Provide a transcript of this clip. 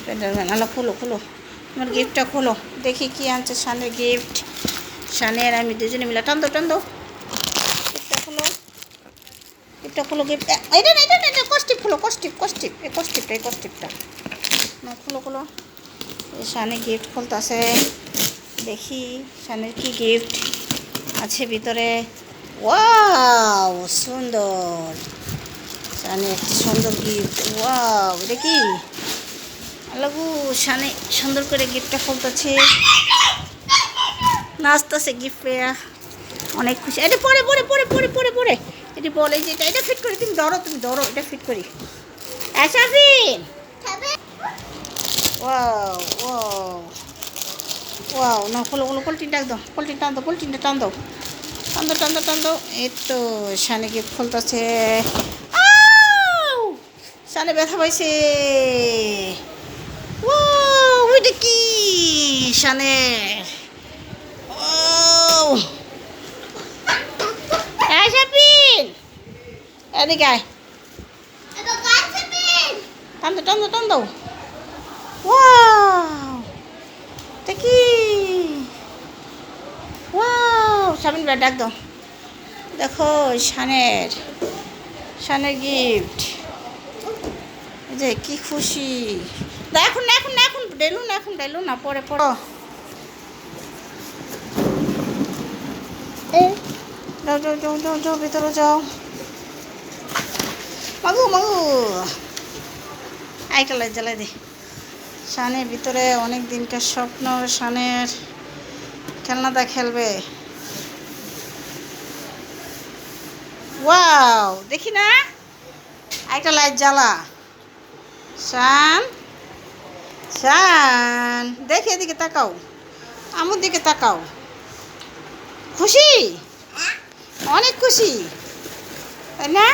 Spiderman. আলো খোলো খোলো, আমার গিফটটা খোলো, দেখি কি আনছে শানের গিফট। শানের আমি দুজনে মিলে টান দাও টান দাও, গিফটটা খোলো, গিফটটা খোলো, গিফট এটা না এটা না, এটা কস্টিপ খোলো, কস্টিপ কস্টিপ, এই কস্টিপটা এই কস্টিপটা না, খোলো খোলো। এই শানে গিফট খুলতেছে, দেখি শানের কি গিফট আছে ভিতরে। ওয়াও সুন্দর, শানে একটা সুন্দর গিফট। ওয়াও এটা কি লাগু, শানে সুন্দর করে গিফটটা খুলতেছে, নাচতেছে গিফট পেয়া, অনেক খুশি। এটা পরে পরে পরে পরে পরে পরে এটি বলে যে এটা ফিট করি, তুমি ধরো তুমি ধরো, এটা ফিট করি। আশাফিন ওয়াও ওয়াও ওয়াও, না খোলো খোলো, পোলট্রিন ডাক দাও, পোলট্রিন টান দাও, পোলট্রিনটা টান দাও, টান দাও টান দাও টান দাও। এই তো শানে গিফট খুলতেছে, শানে ব্যথা পাইছে। ওইটা কি শানের, ও আশাফিন এদিকে আয়, টান দাও টান দাও টান দাও। ওয়াও দেখি, ওয়াও শামিন ভাই ডাক দাও, দেখো শানের, শানের গিফট, এই যে কি খুশি। এখন না এখন না, এখন ডেলু না, এখন ডেলু না, পরে পড়ো। যাও যাও যাও যাও যাও, ভিতরে যাও। মাগু মাগু আইটা লাই জ্বালাই দে। শানের ভিতরে অনেক দিনকার স্বপ্ন, শানের খেলনাটা খেলবে। ওয়াও দেখি না, একটা লাইট জ্বালা। শান শান দেখি এদিকে তাকাও, আমার দিকে তাকাও, খুশি, অনেক খুশি তাই না?